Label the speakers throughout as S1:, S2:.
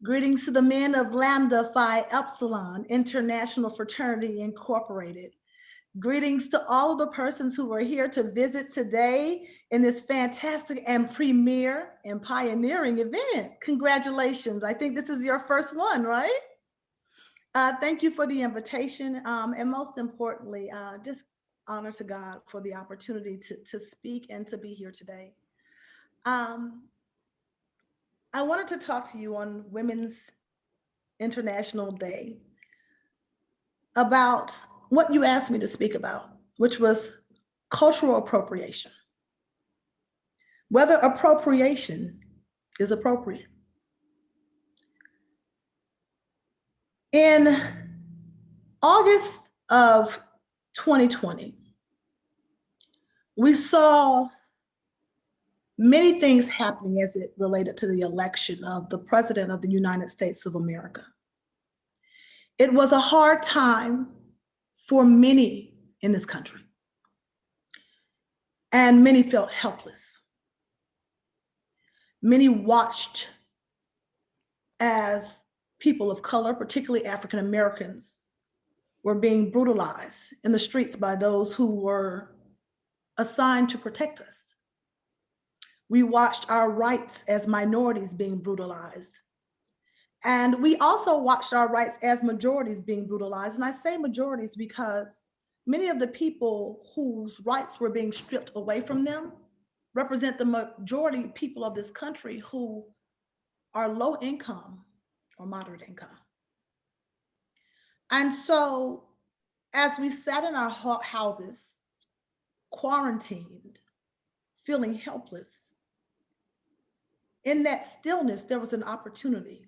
S1: Greetings to the men of Lambda Phi Epsilon, International Fraternity Incorporated. Greetings to all of the persons who are here to visit today in this fantastic and premier and pioneering event. Congratulations. I think this is your first one, right? Thank you for the invitation. And most importantly, just honor to God for the opportunity to speak and to be here today. I wanted to talk to you on Women's International Day about what you asked me to speak about, which was cultural appropriation. Whether appropriation is appropriate. In August of 2020, we saw many things happening as it related to the election of the President of the United States of America. It was a hard time for many in this country, and many felt helpless. Many watched as people of color, particularly African Americans, were being brutalized in the streets by those who were assigned to protect us. We watched our rights as minorities being brutalized. And we also watched our rights as majorities being brutalized. And I say majorities because many of the people whose rights were being stripped away from them represent the majority of people of this country who are low income or moderate income. And so as we sat in our houses, quarantined, feeling helpless, in that stillness, there was an opportunity.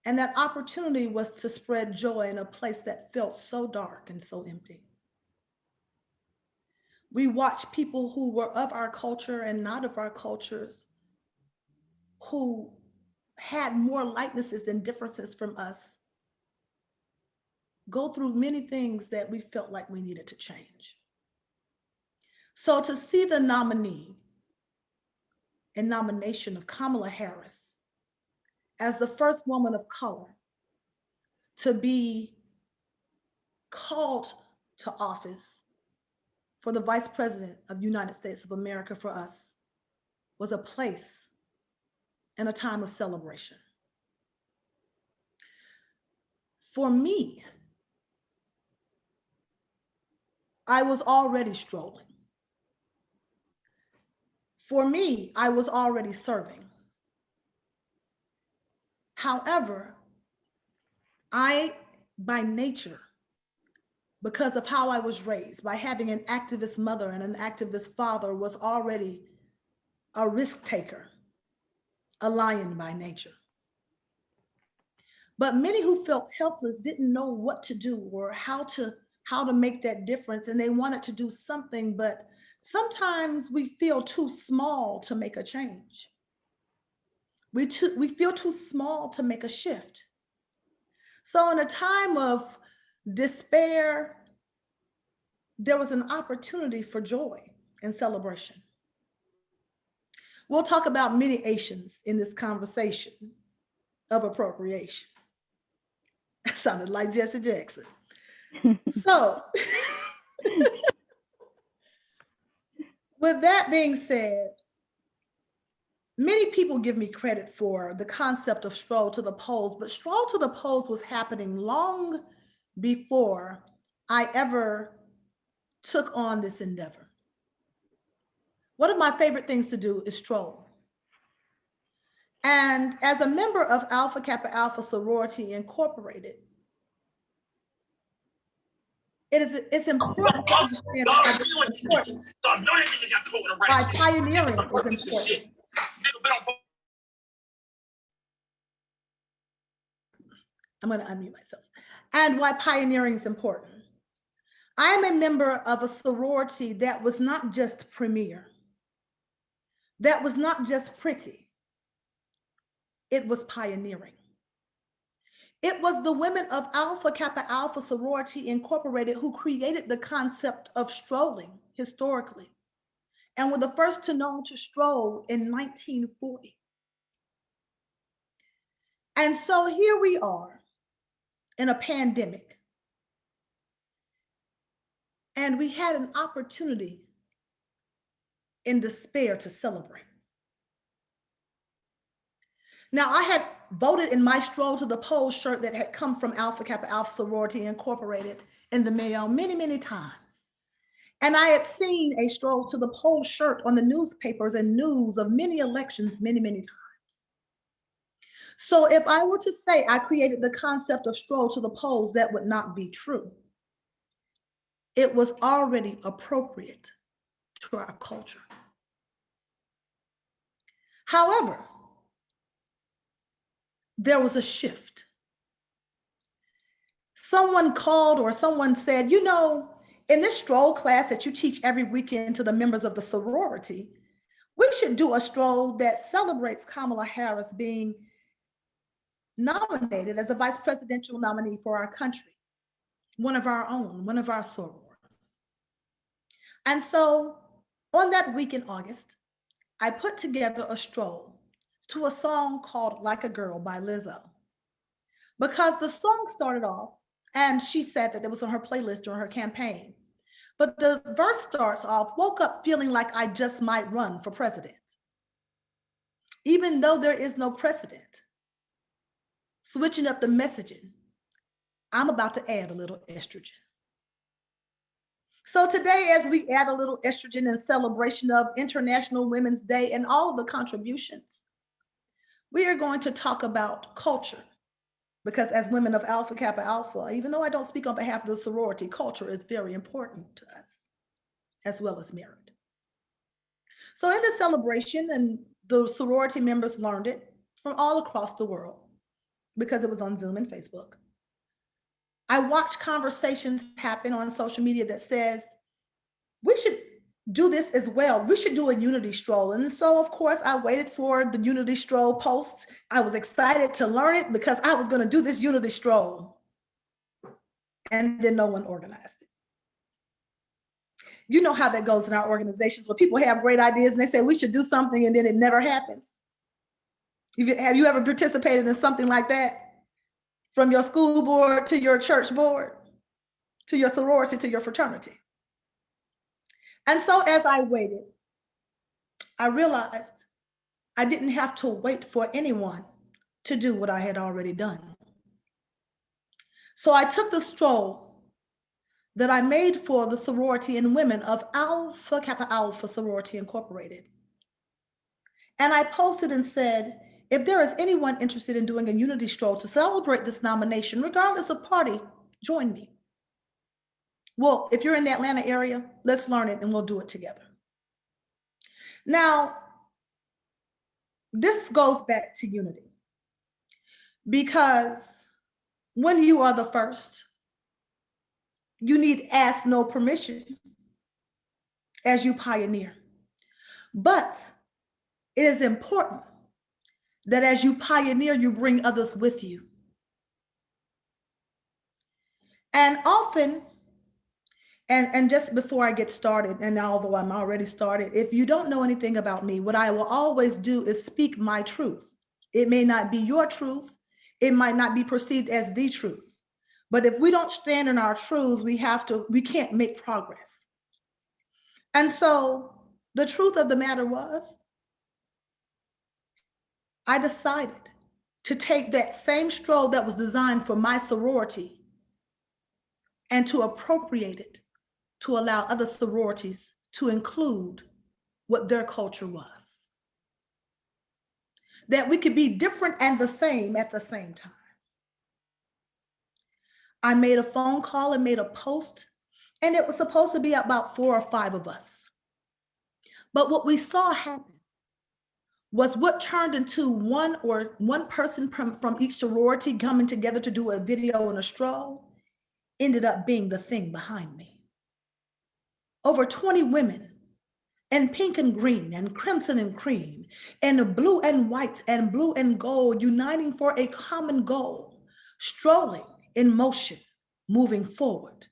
S1: And that opportunity was to spread joy in a place that felt so dark and so empty. We watched people who were of our culture and not of our cultures, who had more likenesses than differences from us, go through many things that we felt like we needed to change. So to see the nominee and nomination of Kamala Harris as the first woman of color to be called to office for the Vice President of the United States of America for us was a place and a time of celebration. For me, I was already strolling. For me, I was already serving. However, I, by nature, because of how I was raised, by having an activist mother and an activist father, was already a risk taker, a lion by nature. But many who felt helpless didn't know what to do or how to make that difference, and they wanted to do something, but sometimes we feel too small to make a change. We feel too small to make a shift. So in a time of despair, there was an opportunity for joy and celebration. We'll talk about many Asians in this conversation of appropriation. That sounded like Jesse Jackson. So, with that being said, many people give me credit for the concept of stroll to the polls, but stroll to the polls was happening long before I ever took on this endeavor. One of my favorite things to do is stroll. And as a member of Alpha Kappa Alpha Sorority Incorporated, it's important to understand why pioneering is important. I'm going to unmute myself. And why pioneering is important. I'm a member of a sorority that was not just premier, that was not just pretty, it was pioneering. It was the women of Alpha Kappa Alpha Sorority Incorporated who created the concept of strolling historically, and were the first to know to stroll in 1940. And so here we are in a pandemic, and we had an opportunity in despair to celebrate. Now, I had voted in my stroll to the polls shirt that had come from Alpha Kappa Alpha Sorority Incorporated in the mail many, many times. And I had seen a stroll to the polls shirt on the newspapers and news of many elections many, many times. So if I were to say I created the concept of stroll to the polls, that would not be true. It was already appropriate to our culture. However, there was a shift. Someone called or someone said, you know, in this stroll class that you teach every weekend to the members of the sorority, we should do a stroll that celebrates Kamala Harris being nominated as a vice presidential nominee for our country, one of our own, one of our sorors. And so on that week in August, I put together a stroll to a song called Like a Girl by Lizzo. Because the song started off, and she said that it was on her playlist during her campaign. But the verse starts off, woke up feeling like I just might run for president. Even though there is no precedent, switching up the messaging, I'm about to add a little estrogen. So today, as we add a little estrogen in celebration of International Women's Day and all of the contributions, we are going to talk about culture. Because as women of Alpha Kappa Alpha, even though I don't speak on behalf of the sorority, culture is very important to us, as well as merit. So in the celebration, and the sorority members learned it from all across the world, because it was on Zoom and Facebook. I watched conversations happen on social media that says, we should do this as well. We should do a unity stroll. And so, of course, I waited for the unity stroll post. I was excited to learn it because I was going to do this unity stroll. And then no one organized it. You know how that goes in our organizations where people have great ideas and they say we should do something and then it never happens. Have you ever participated in something like that? From your school board to your church board, to your sorority, to your fraternity. And so as I waited, I realized I didn't have to wait for anyone to do what I had already done. So I took the stroll that I made for the sorority and women of Alpha Kappa Alpha Sorority Incorporated. And I posted and said, if there is anyone interested in doing a unity stroll to celebrate this nomination, regardless of party, join me. Well, if you're in the Atlanta area, let's learn it and we'll do it together. Now, this goes back to unity, because when you are the first, you need ask no permission as you pioneer. But it is important that as you pioneer, you bring others with you. And often, and just before I get started, and although I'm already started, if you don't know anything about me, what I will always do is speak my truth. It may not be your truth. It might not be perceived as the truth. But if we don't stand in our truths, we can't make progress. And so the truth of the matter was, I decided to take that same stroll that was designed for my sorority and to appropriate it to allow other sororities to include what their culture was. That we could be different and the same at the same time. I made a phone call and made a post, and it was supposed to be about 4 or 5 of us. But what we saw happen was what turned into one person from each sorority coming together to do a video and a stroll ended up being the thing behind me. Over 20 women in pink and green and crimson and cream and blue and white and blue and gold uniting for a common goal, strolling in motion, moving forward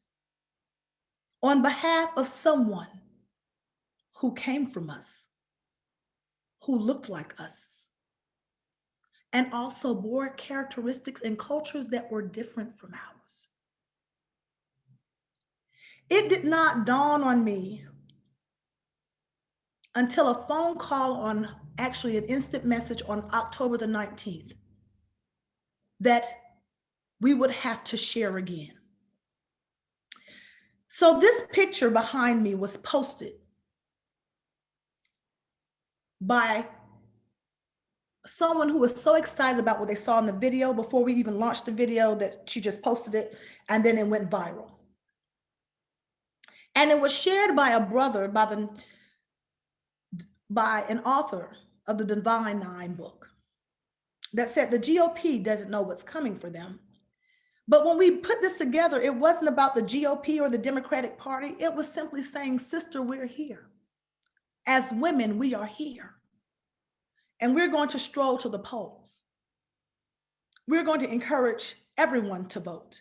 S1: on behalf of someone who came from us, who looked like us, and also bore characteristics and cultures that were different from ours. It did not dawn on me until a phone call on, actually an instant message on October the 19th, that we would have to share again. So this picture behind me was posted by someone who was so excited about what they saw in the video before we even launched the video that she just posted it, and then it went viral. And it was shared by a brother by an author of the Divine Nine book that said the GOP doesn't know what's coming for them. But when we put this together, it wasn't about the GOP or the Democratic Party. It was simply saying, sister, we're here. As women, we are here. And we're going to stroll to the polls. We're going to encourage everyone to vote.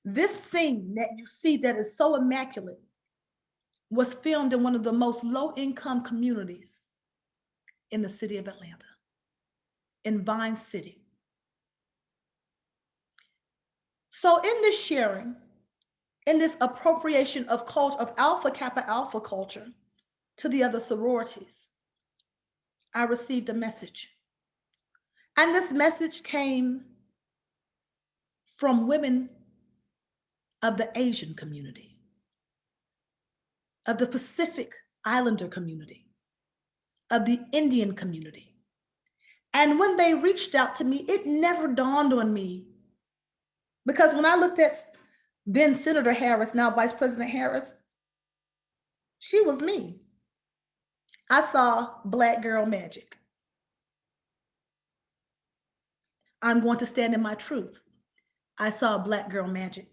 S1: This scene that you see that is so immaculate was filmed in one of the most low-income communities in the city of Atlanta, in Vine City. So in this sharing, in this appropriation of culture, of Alpha Kappa Alpha culture to the other sororities, I received a message. And this message came from women of the Asian community, of the Pacific Islander community, of the Indian community. And when they reached out to me, it never dawned on me, because when I looked at then Senator Harris, now Vice President Harris, she was me. I saw Black girl magic. I'm going to stand in my truth. I saw Black girl magic.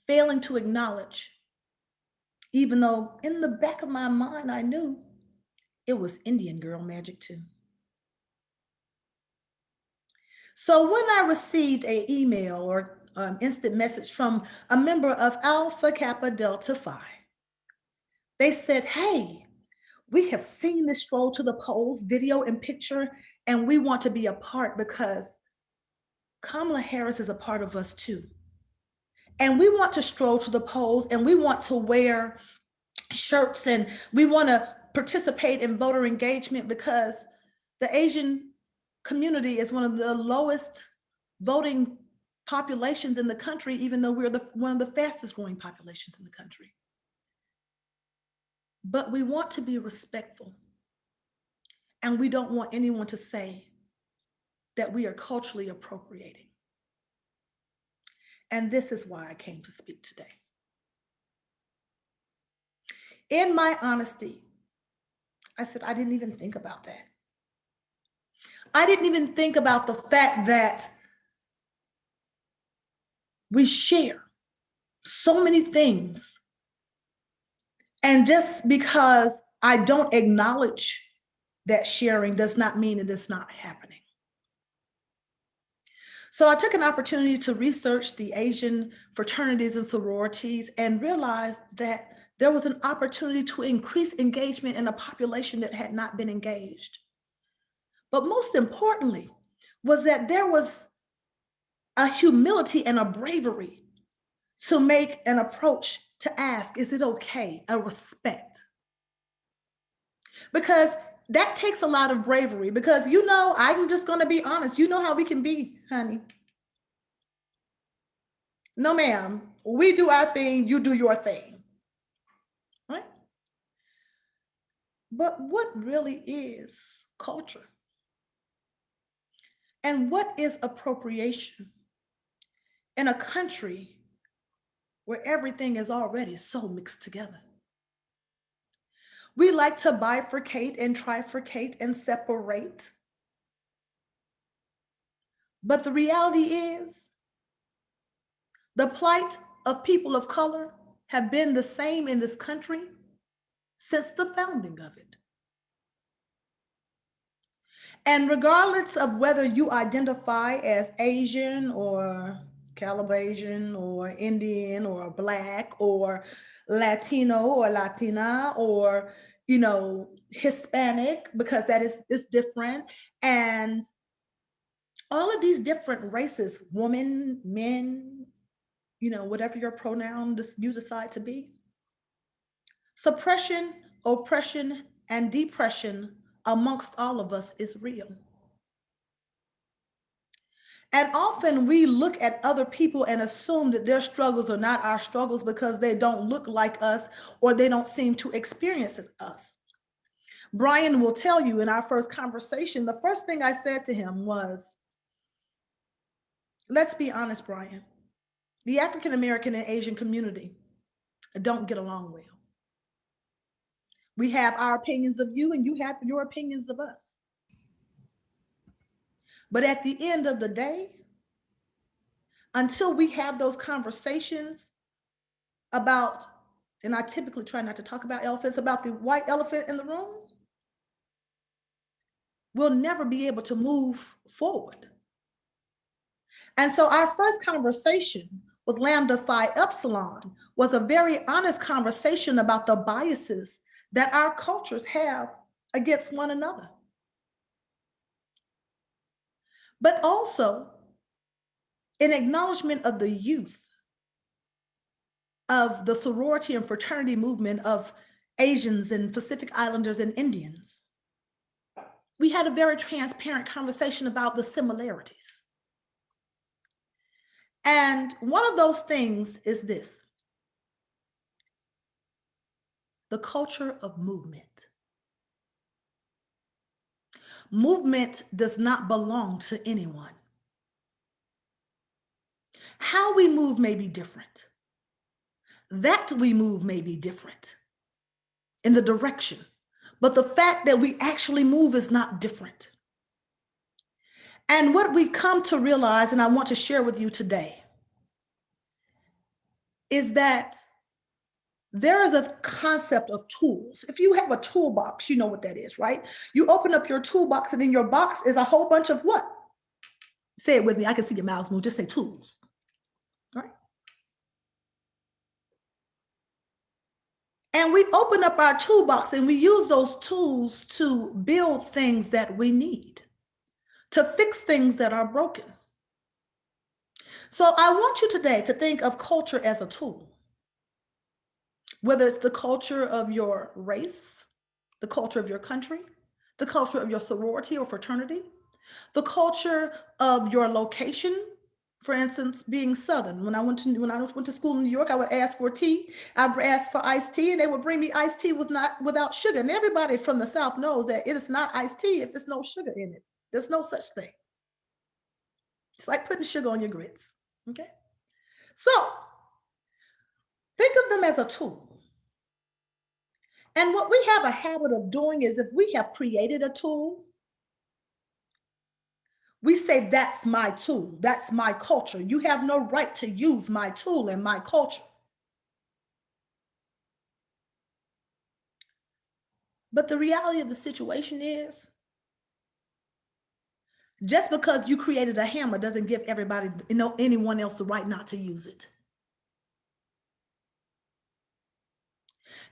S1: Failing to acknowledge, even though in the back of my mind I knew it was Indian girl magic too. So when I received an email or instant message from a member of Alpha Kappa Delta Phi, they said, hey, we have seen this stroll to the polls video and picture, and we want to be a part because Kamala Harris is a part of us too. And we want to stroll to the polls, and we want to wear shirts, and we want to participate in voter engagement, because the Asian community is one of the lowest voting populations in the country, even though we're one of the fastest growing populations in the country. But we want to be respectful, and we don't want anyone to say that we are culturally appropriating. And this is why I came to speak today. In my honesty, I said, I didn't even think about that. I didn't even think about the fact that we share so many things. And just because I don't acknowledge that sharing does not mean it is not happening. So I took an opportunity to research the Asian fraternities and sororities and realized that there was an opportunity to increase engagement in a population that had not been engaged. But most importantly was that there was a humility and a bravery to make an approach to ask, is it okay? A respect. Because that takes a lot of bravery, because I'm just going to be honest. You know how we can be, honey. No, ma'am, we do our thing, you do your thing. Right? But what really is culture? And what is appropriation in a country where everything is already so mixed together? We like to bifurcate and trifurcate and separate. But the reality is, the plight of people of color have been the same in this country since the founding of it. And regardless of whether you identify as Asian or Calabasian or Indian or Black or Latino or Latina or, Hispanic, because that is different, and all of these different races, women, men, whatever your pronoun you decide to be. Suppression, oppression, and depression amongst all of us is real. And often we look at other people and assume that their struggles are not our struggles because they don't look like us or they don't seem to experience us. Brian will tell you in our first conversation, the first thing I said to him was, let's be honest, Brian, the African American and Asian community don't get along well. We have our opinions of you and you have your opinions of us. But at the end of the day, until we have those conversations about, and I typically try not to talk about elephants, about the white elephant in the room, we'll never be able to move forward. And so our first conversation with Lambda Phi Epsilon was a very honest conversation about the biases that our cultures have against one another. But also in acknowledgement of the youth of the sorority and fraternity movement of Asians and Pacific Islanders and Indians. We had a very transparent conversation about the similarities. And one of those things is this: the culture of movement. Movement does not belong to anyone. How we move may be different. That we move may be different in the direction, but the fact that we actually move is not different. And what we come to realize, and I want to share with you today, is that there is a concept of tools. If you have a toolbox, you know what that is, right? You open up your toolbox and in your box is a whole bunch of what? Say it with me. I can see your mouths move. Just say tools, right? And we open up our toolbox and we use those tools to build things that we need, to fix things that are broken. So I want you today to think of culture as a tool. Whether it's the culture of your race, the culture of your country, the culture of your sorority or fraternity, the culture of your location. For instance, being Southern. When I went to school in New York, I would ask for tea. I would ask for iced tea, and they would bring me iced tea without sugar. And everybody from the South knows that it is not iced tea if there's no sugar in it. There's no such thing. It's like putting sugar on your grits. Okay? So think of them as a tool. And what we have a habit of doing is, if we have created a tool, we say, that's my tool, that's my culture. You have no right to use my tool and my culture. But the reality of the situation is, just because you created a hammer doesn't give anyone else the right not to use it.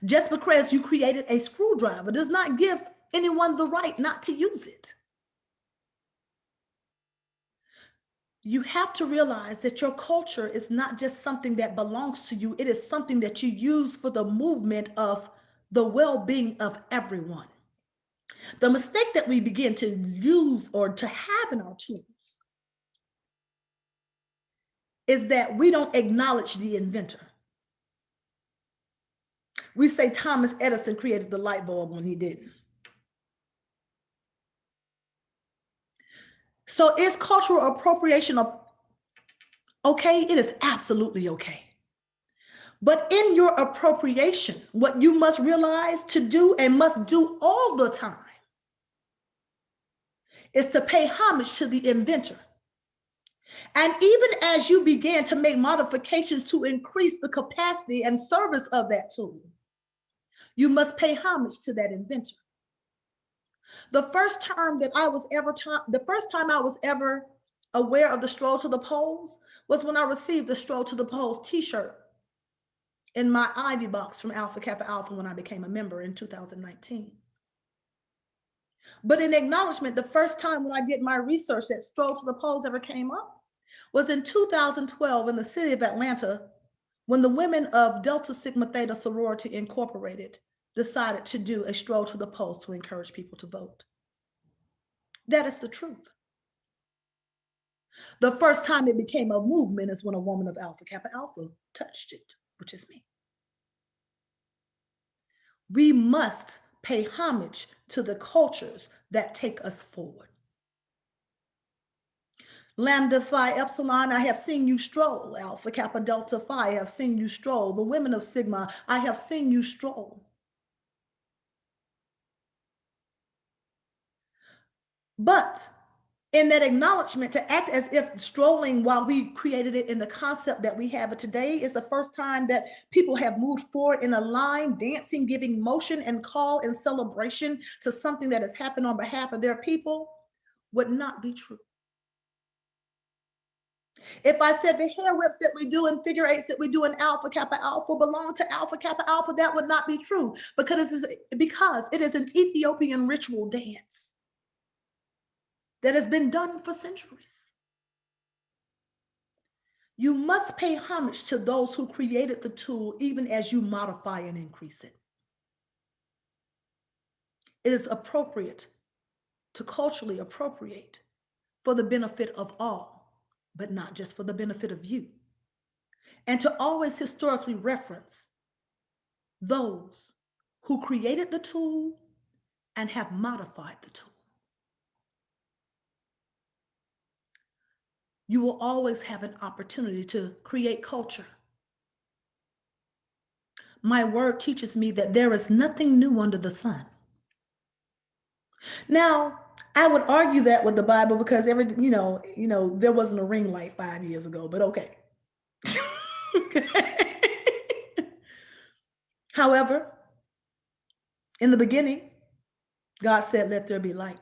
S1: Just because you created a screwdriver does not give anyone the right not to use it. You have to realize that your culture is not just something that belongs to you. It is something that you use for the movement of the well-being of everyone. The mistake that we begin to use or to have in our tools is that we don't acknowledge the inventor. We say Thomas Edison created the light bulb when he didn't. So is cultural appropriation okay? It is absolutely okay. But in your appropriation, what you must realize to do and must do all the time is to pay homage to the inventor. And even as you begin to make modifications to increase the capacity and service of that tool, you must pay homage to that inventor. The first time I was ever aware of the Stroll to the Polls was when I received the Stroll to the Polls t-shirt in my Ivy box from Alpha Kappa Alpha when I became a member in 2019. But in acknowledgement, the first time when I did my research that Stroll to the Polls ever came up was in 2012 in the city of Atlanta, when the women of Delta Sigma Theta Sorority Incorporated decided to do a stroll to the polls to encourage people to vote. That is the truth. The first time it became a movement is when a woman of Alpha Kappa Alpha touched it, which is me. We must pay homage to the cultures that take us forward. Lambda Phi Epsilon, I have seen you stroll. Alpha Kappa Delta Phi, I have seen you stroll. The women of Sigma, I have seen you stroll. But in that acknowledgement, to act as if strolling while we created it in the concept that we have it today is the first time that people have moved forward in a line, dancing, giving motion and call and celebration to something that has happened on behalf of their people, would not be true. If I said the hair whips that we do and figure eights that we do in Alpha Kappa Alpha belong to Alpha Kappa Alpha, that would not be true because it is an Ethiopian ritual dance that has been done for centuries. You must pay homage to those who created the tool, even as you modify and increase it. It is appropriate to culturally appropriate for the benefit of all, but not just for the benefit of you. And to always historically reference those who created the tool and have modified the tool. You will always have an opportunity to create culture. My word teaches me that there is nothing new under the sun. Now, I would argue that with the Bible because there wasn't a ring light 5 years ago, but okay. However, in the beginning, God said, let there be light.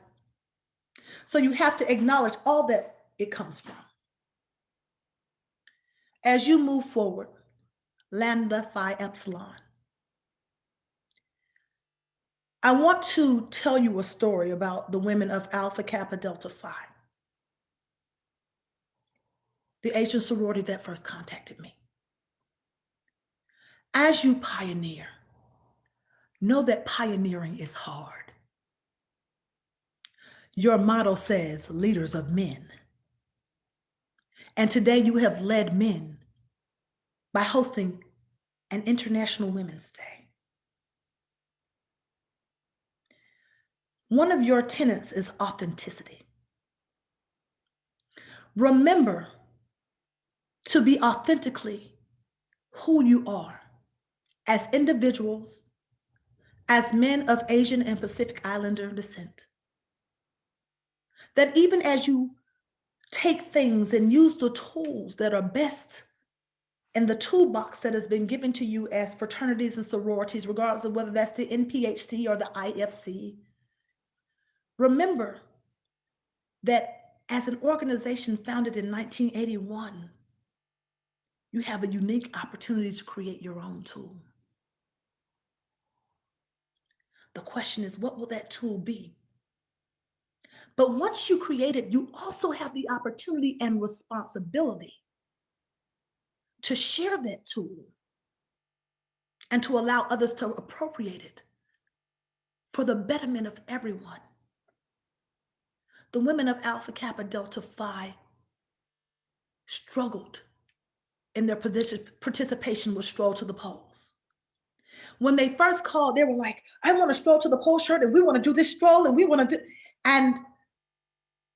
S1: So you have to acknowledge all that it comes from. As you move forward, Lambda Phi Epsilon, I want to tell you a story about the women of Alpha Kappa Delta Phi, the Asian sorority that first contacted me. As you pioneer, know that pioneering is hard. Your motto says, leaders of men. And today you have led men by hosting an International Women's Day. One of your tenets is authenticity. Remember to be authentically who you are as individuals, as men of Asian and Pacific Islander descent. That even as you take things and use the tools that are best in the toolbox that has been given to you as fraternities and sororities, regardless of whether that's the NPHC or the IFC, remember that as an organization founded in 1981, you have a unique opportunity to create your own tool. The question is, what will that tool be? But once you create it, you also have the opportunity and responsibility to share that tool and to allow others to appropriate it for the betterment of everyone. The women of Alpha Kappa Delta Phi struggled in their participation with Stroll to the Polls. When they first called, they were like, I want to stroll to the poll shirt and we want to do this stroll and we want to do, and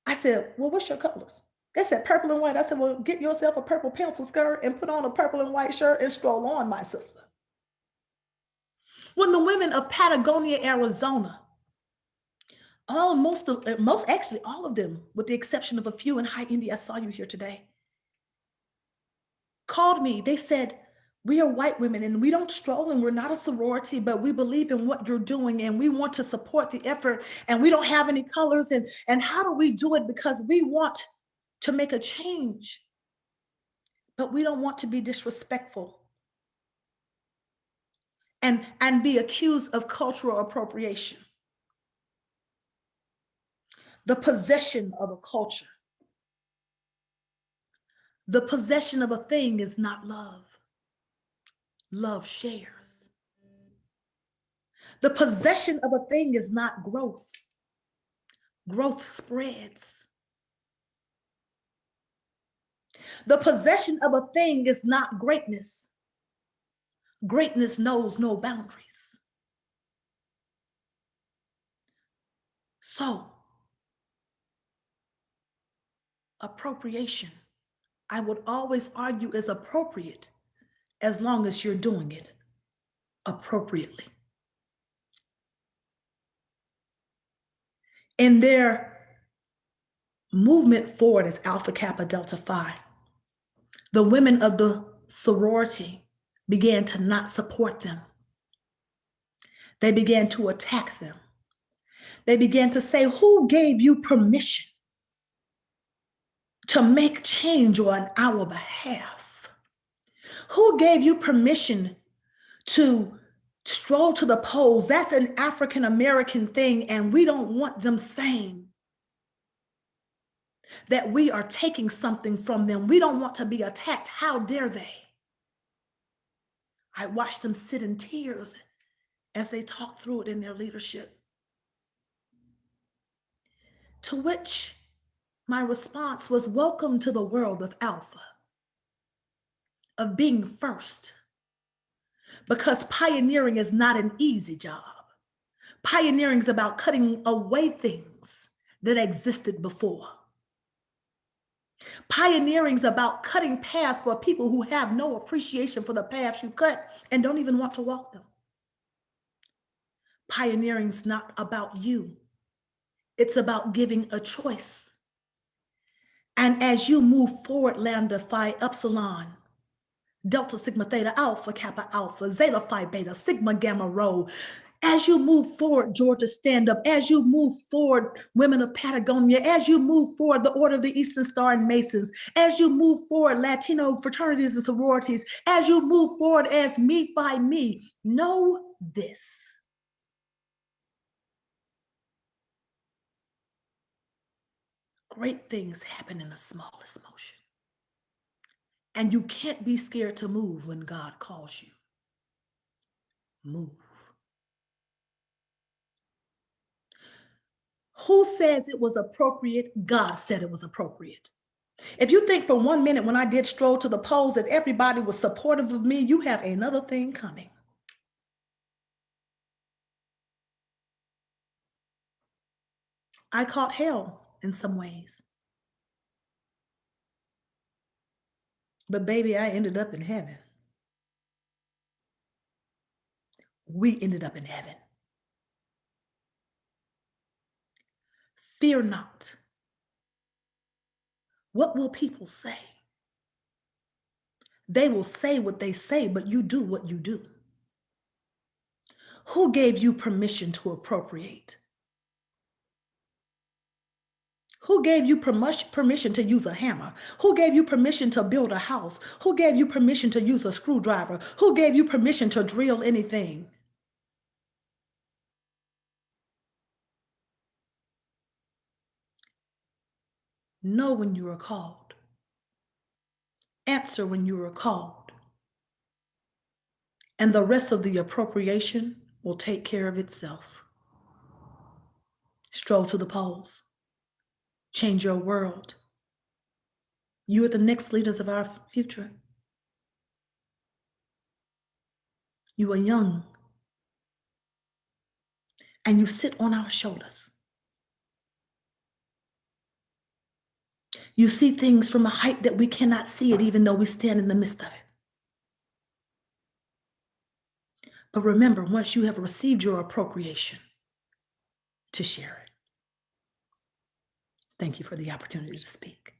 S1: I said, well, what's your colors? They said purple and white. I said, well, get yourself a purple pencil skirt and put on a purple and white shirt and stroll on, my sister. When the women of Patagonia, Arizona, actually all of them, with the exception of a few in High India, I saw you here today, called me. They said, we are white women and we don't stroll and we're not a sorority, but we believe in what you're doing and we want to support the effort and we don't have any colors. And how do we do it? Because we want to make a change, but we don't want to be disrespectful and be accused of cultural appropriation. The possession of a culture. The possession of a thing is not love. Love shares. The possession of a thing is not growth. Growth spreads. The possession of a thing is not greatness. Greatness knows no boundaries. So, appropriation, I would always argue, is appropriate as long as you're doing it appropriately. In their movement forward as Alpha Kappa Delta Phi, the women of the sorority began to not support them. They began to attack them. They began to say, who gave you permission to make change on our behalf? Who gave you permission to stroll to the polls? That's an African American thing, and we don't want them saying that we are taking something from them. We don't want to be attacked. How dare they? I watched them sit in tears as they talked through it in their leadership. To which my response was, welcome to the world of Alpha, of being first. Because pioneering is not an easy job. Pioneering is about cutting away things that existed before. Pioneering is about cutting paths for people who have no appreciation for the paths you cut and don't even want to walk them. Pioneering is not about you. It's about giving a choice. And as you move forward, Lambda, Phi, Epsilon, Delta, Sigma, Theta, Alpha, Kappa, Alpha, Zeta, Phi, Beta, Sigma, Gamma, Rho, as you move forward, Georgia Stand Up, as you move forward, Women of Patagonia, as you move forward, the Order of the Eastern Star and Masons, as you move forward, Latino fraternities and sororities, as you move forward as Me, Phi, Me, know this. Great things happen in the smallest motion. And you can't be scared to move when God calls you. Move. Who says it was appropriate? God said it was appropriate. If you think for 1 minute when I did stroll to the polls that everybody was supportive of me, you have another thing coming. I caught hell in some ways. But baby, I ended up in heaven. We ended up in heaven. Fear not. What will people say? They will say what they say, but you do what you do. Who gave you permission to appropriate? Who gave you permission to use a hammer? Who gave you permission to build a house? Who gave you permission to use a screwdriver? Who gave you permission to drill anything? Know when you are called. Answer when you are called. And the rest of the appropriation will take care of itself. Stroll to the polls. Change your world. You are the next leaders of our future. You are young. And you sit on our shoulders. You see things from a height that we cannot see it, even though we stand in the midst of it. But remember, once you have received your appropriation, to share it. Thank you for the opportunity to speak.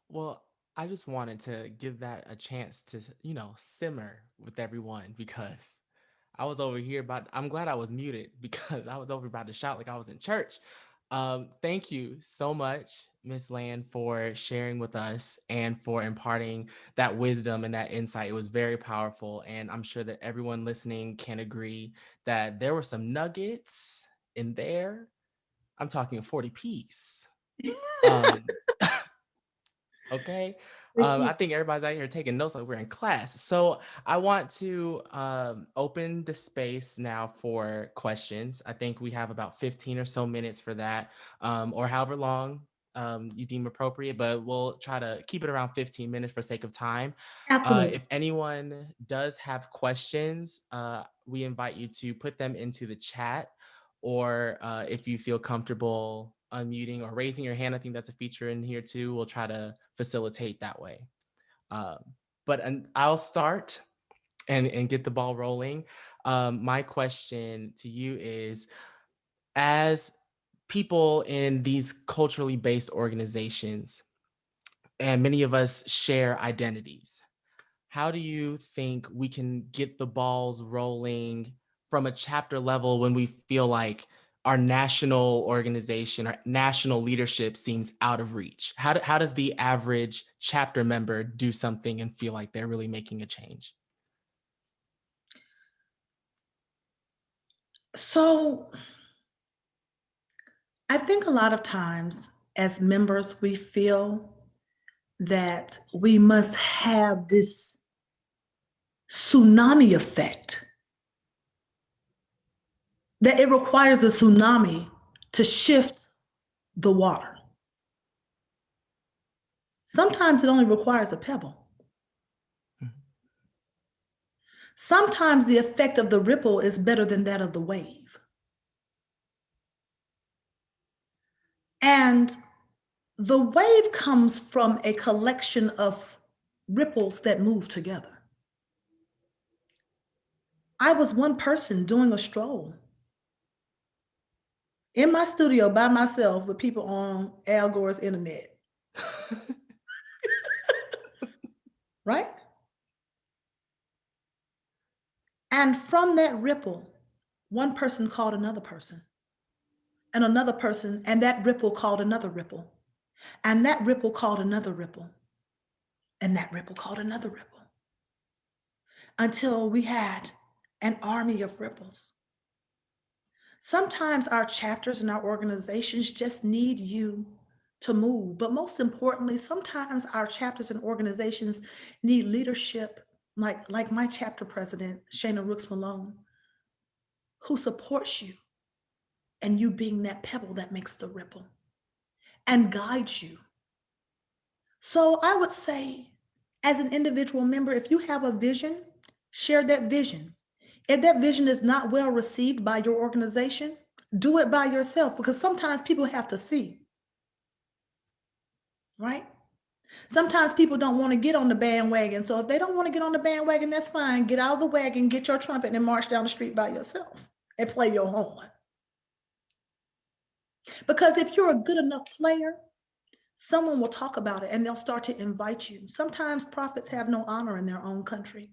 S2: Well, I just wanted to give that a chance to, simmer with everyone because I was over here I'm glad I was muted because I was over about to shout like I was in church. Thank you so much, Miss Land, for sharing with us and for imparting that wisdom and that insight. It was very powerful. And I'm sure that everyone listening can agree that there were some nuggets in there. I'm talking a 40 piece. Um, okay.
S1: Thank you.
S2: I think everybody's out here taking notes like we're in class. So I want to open the space now for questions. I think we have about 15 or so minutes for that, or however long you deem appropriate, but we'll try to keep it around 15 minutes for sake of time.
S1: Absolutely.
S2: If anyone does have questions, we invite you to put them into the chat, or if you feel comfortable unmuting or raising your hand, I think that's a feature in here too. We'll try to facilitate that way. Um, but I'll start and get the ball rolling. My question to you is, as people in these culturally based organizations, and many of us share identities, how do you think we can get the balls rolling from a chapter level when we feel like our national organization or national leadership seems out of reach? How does the average chapter member do something and feel like they're really making a change?
S1: So I think a lot of times as members, we feel that we must have this tsunami effect, that it requires a tsunami to shift the water. Sometimes it only requires a pebble. Sometimes the effect of the ripple is better than that of the wave. And the wave comes from a collection of ripples that move together. I was one person doing a stroll in my studio by myself with people on Al Gore's internet, right? And from that ripple, one person called another person, and another person, and that ripple called another ripple, and that ripple called another ripple, and that ripple called another ripple, until we had an army of ripples. Sometimes our chapters and our organizations just need you to move. But most importantly, sometimes our chapters and organizations need leadership, like my chapter president, Shana Rooks Malone, who supports you and you being that pebble that makes the ripple and guides you. So I would say, as an individual member, if you have a vision, share that vision. If that vision is not well received by your organization, do it by yourself, because sometimes people have to see, right? Sometimes people don't want to get on the bandwagon. So if they don't want to get on the bandwagon, that's fine. Get out of the wagon, get your trumpet, and march down the street by yourself and play your horn. Because if you're a good enough player, someone will talk about it and they'll start to invite you. Sometimes prophets have no honor in their own country.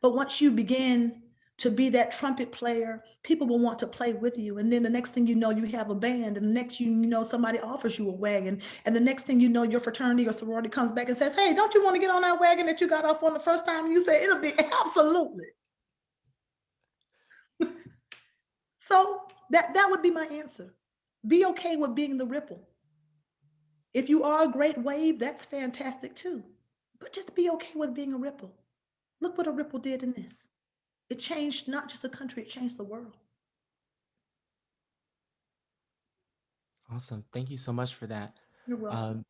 S1: But once you begin to be that trumpet player, people will want to play with you. And then the next thing you know, you have a band. And the next you know, somebody offers you a wagon. And the next thing you know, your fraternity or sorority comes back and says, hey, don't you want to get on that wagon that you got off on the first time? And you say, it'll be absolutely. So that would be my answer. Be okay with being the ripple. If you are a great wave, that's fantastic too. But just be okay with being a ripple. Look what a ripple did in this. It changed not just a country, it changed the world.
S2: Awesome. Thank you so much for that.
S1: You're welcome.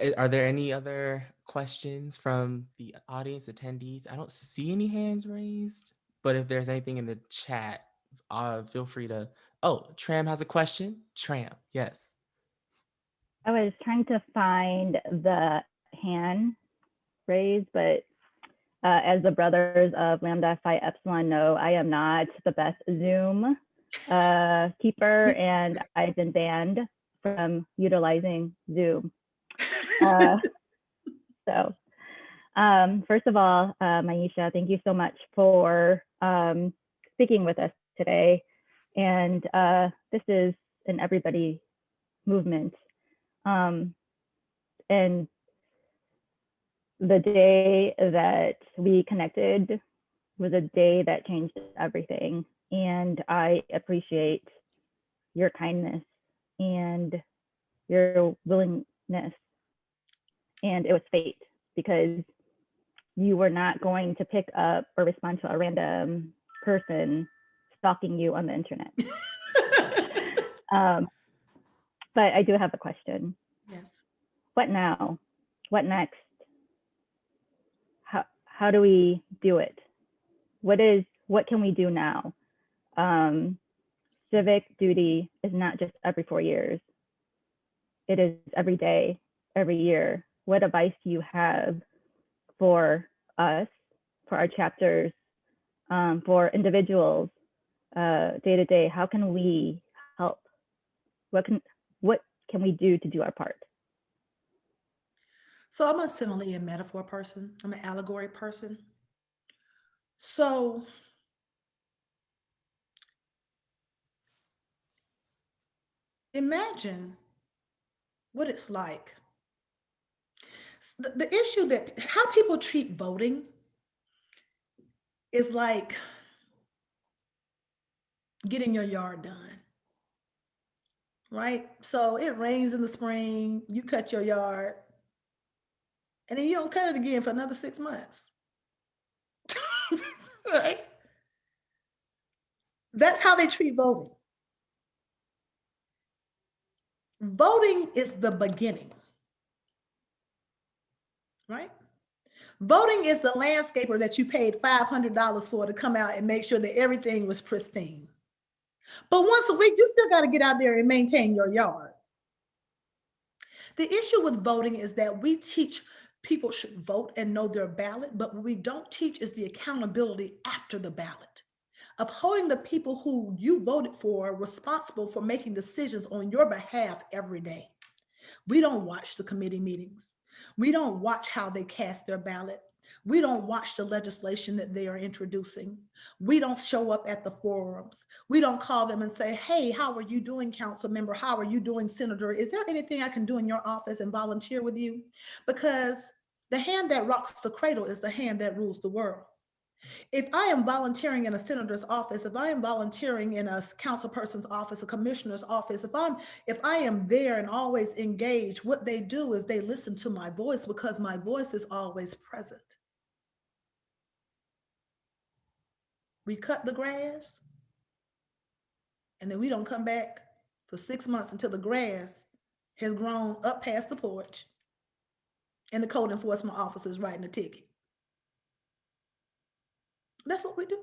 S2: Um, are there any other questions from the audience attendees? I don't see any hands raised, but if there's anything in the chat, feel free to. Oh, Tram has a question. Tram, yes.
S3: I was trying to find the hand raised, but as the brothers of Lambda Phi Epsilon know, I am not the best Zoom keeper, and I've been banned from utilizing Zoom. So first of all, Maisha, thank you so much for speaking with us today. And this is an everybody movement. And the day that we connected was a day that changed everything. And I appreciate your kindness and your willingness. And it was fate, because you were not going to pick up or respond to a random person stalking you on the internet. But I do have a question.
S1: Yes.
S3: What now? What next? How do we do it? What can we do now? Civic duty is not just every 4 years. It is every day, every year. What advice do you have for us, for our chapters, for individuals, day to day? How can we help? What can we do to do our part?
S1: So I'm a simile and metaphor person. I'm an allegory person. So imagine what it's like. The issue that how people treat voting is like getting your yard done, right? So it rains in the spring, you cut your yard, and then you don't cut it again for another 6 months. Right? That's how they treat voting. Voting is the beginning, right? Voting is the landscaper that you paid $500 for to come out and make sure that everything was pristine. But once a week, you still got to get out there and maintain your yard. The issue with voting is that we teach people should vote and know their ballot, but what we don't teach is the accountability after the ballot, of holding the people who you voted for responsible for making decisions on your behalf every day. We don't watch the committee meetings. We don't watch how they cast their ballot. We don't watch the legislation that they are introducing. We don't show up at the forums. We don't call them and say, hey, how are you doing, council member? How are you doing, senator? Is there anything I can do in your office and volunteer with you? Because the hand that rocks the cradle is the hand that rules the world. If I am volunteering in a senator's office, if I am volunteering in a council person's office, a commissioner's office, if I am there and always engaged, what they do is they listen to my voice because my voice is always present. We cut the grass and then we don't come back for 6 months until the grass has grown up past the porch and the code enforcement officer is writing a ticket. That's what we do.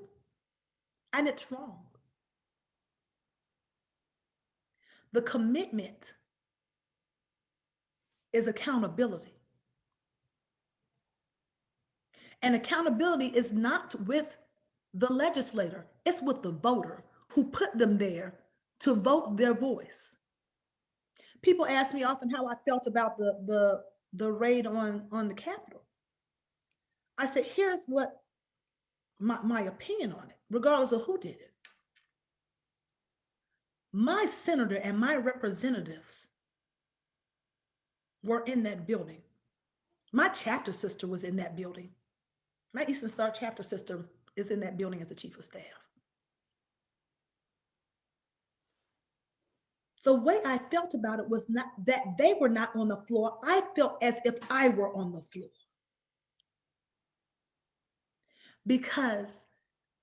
S1: And it's wrong. The commitment is accountability. And accountability is not with the legislator, it's with the voter who put them there to vote their voice. People ask me often how I felt about the raid on the Capitol. I said, here's what my opinion on it, regardless of who did it. My senator and my representatives were in that building. My chapter sister was in that building. My Eastern Star chapter sister is in that building as the chief of staff. The way I felt about it was not that they were not on the floor. I felt as if I were on the floor. Because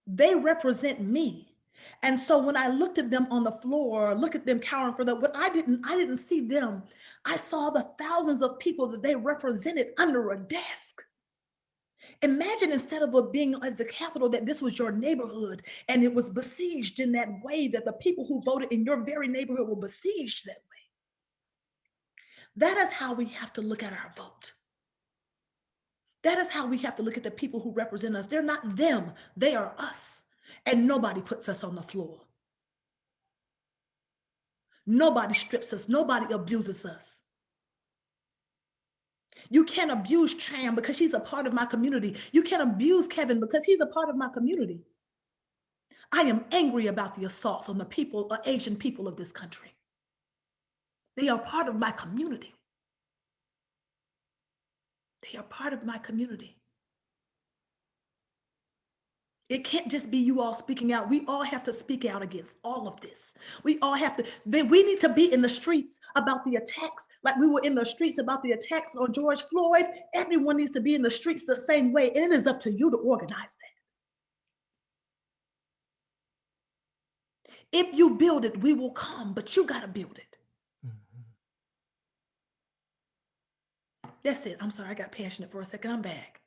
S1: they represent me. And so when I looked at them on the floor, look at them cowering for them, but I didn't see them. I saw the thousands of people that they represented under a desk. Imagine, instead of it being at the Capitol, that this was your neighborhood and it was besieged in that way, that the people who voted in your very neighborhood were besieged that way. That is how we have to look at our vote. That is how we have to look at the people who represent us. They're not them, they are us. And nobody puts us on the floor. Nobody strips us, nobody abuses us. You can't abuse Tram because she's a part of my community. You can't abuse Kevin because he's a part of my community. I am angry about the assaults on the people, Asian people of this country. They are part of my community. They are part of my community. It can't just be you all speaking out. We all have to speak out against all of this. We all have to, we need to be in the streets about the attacks, like we were in the streets about the attacks on George Floyd. Everyone needs to be in the streets the same way. And it is up to you to organize that. If you build it, we will come, but you got to build it. Mm-hmm. That's it. I'm sorry, I got passionate for a second. I'm back.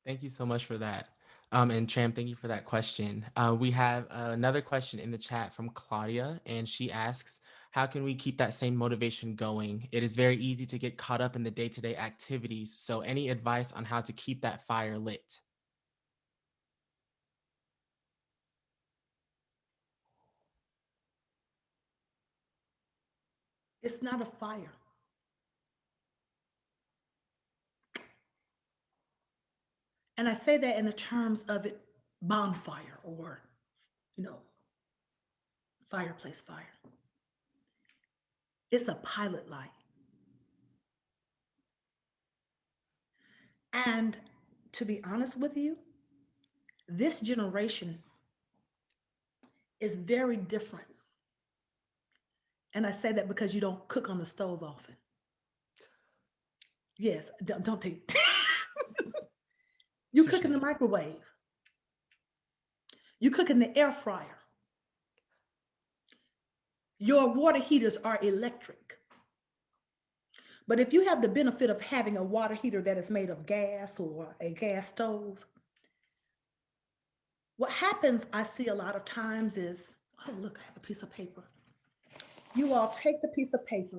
S2: Thank you so much for that. And Tram, thank you for that question. We have another question in the chat from Claudia, and she asks, how can we keep that same motivation going? It is very easy to get caught up in the day-to-day activities. So any advice on how to keep that fire lit?
S1: It's not a fire. And I say that in the terms of it, bonfire or, fireplace fire. It's a pilot light. And to be honest with you, this generation is very different. And I say that because you don't cook on the stove often. Yes, don't take. You cook in the microwave. You cook in the air fryer. Your water heaters are electric. But if you have the benefit of having a water heater that is made of gas or a gas stove, what happens, I see a lot of times is, oh, look, I have a piece of paper. You all take the piece of paper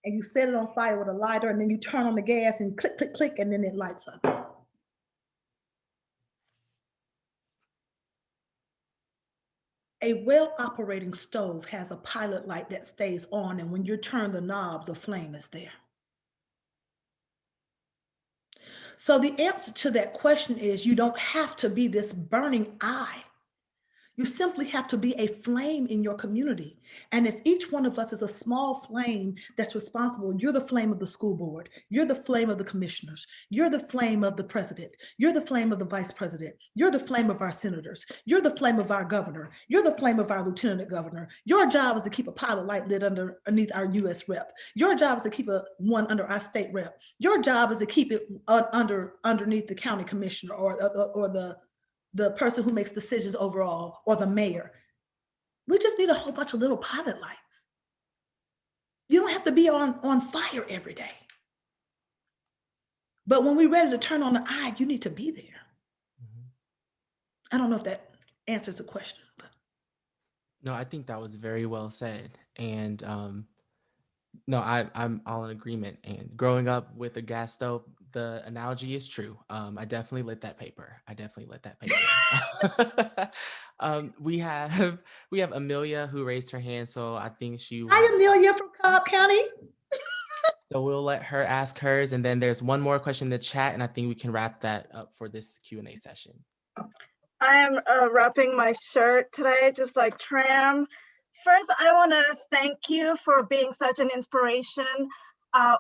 S1: and you set it on fire with a lighter, and then you turn on the gas and click, click, click, and then it lights up. A well-operating stove has a pilot light that stays on, and when you turn the knob, the flame is there. So the answer to that question is you don't have to be this burning eye. You simply have to be a flame in your community. And if each one of us is a small flame that's responsible, you're the flame of the school board, you're the flame of the commissioners, you're the flame of the president, you're the flame of the vice president, you're the flame of our senators, you're the flame of our governor, you're the flame of our lieutenant governor. Your job is to keep a pilot light lit underneath our US rep. Your job is to keep one under our state rep. Your job is to keep it underneath the county commissioner or the person who makes decisions overall, or the mayor. We just need a whole bunch of little pilot lights. You don't have to be on fire every day. But when we're ready to turn on the eye, you need to be there. Mm-hmm. I don't know if that answers the question. But.
S2: No, I think that was very well said. And no, I'm all in agreement. And growing up with a gas stove, the analogy is true. I definitely lit that paper. We have Amelia who raised her hand, so I think she.
S1: Hi, Amelia from Cobb County.
S2: So we'll let her ask hers, and then there's one more question in the chat, and I think we can wrap that up for this Q&A session.
S4: I am wrapping my shirt today, just like Tram. First, I want to thank you for being such an inspiration.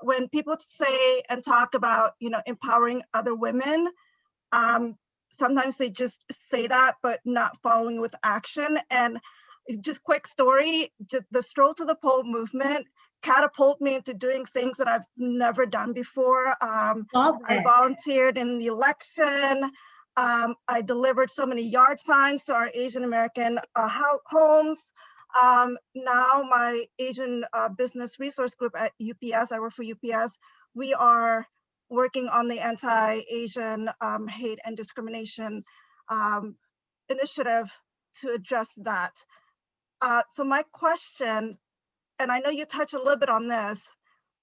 S4: When people say and talk about, empowering other women, sometimes they just say that, but not following with action. And just quick story, the Stroll to the Poll movement catapulted me into doing things that I've never done before. I volunteered in the election. I delivered so many yard signs to our Asian American homes. Now my Asian business resource group at UPS, I work for UPS, we are working on the anti-Asian hate and discrimination initiative to address that. So my question, and I know you touched a little bit on this,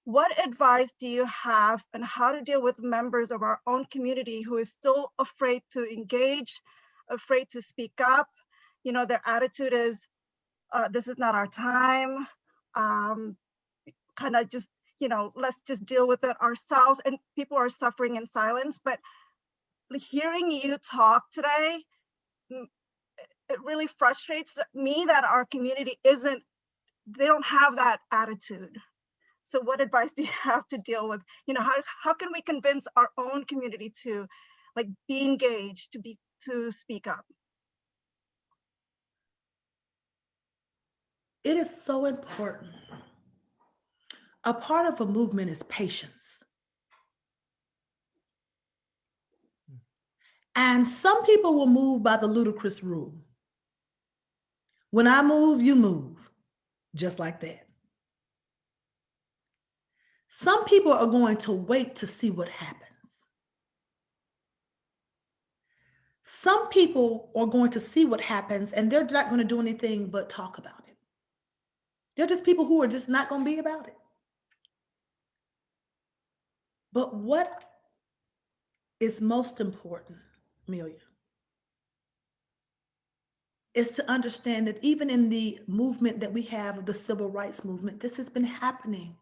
S4: what advice do you have on how to deal with members of our own community who is still afraid to engage, afraid to speak up? Their attitude is, this is not our time, kind of just, let's just deal with it ourselves, and people are suffering in silence. But hearing you talk today, it really frustrates me that our community they don't have that attitude. So what advice do you have to deal with, how can we convince our own community to like be engaged, to speak up?
S1: It is so important. A part of a movement is patience. And some people will move by the ludicrous rule. When I move, you move, just like that. Some people are going to wait to see what happens. Some people are going to see what happens and they're not going to do anything but talk about it. They're just people who are just not going to be about it. But what is most important, Amelia, is to understand that even in the movement that we have of the civil rights movement, this has been happening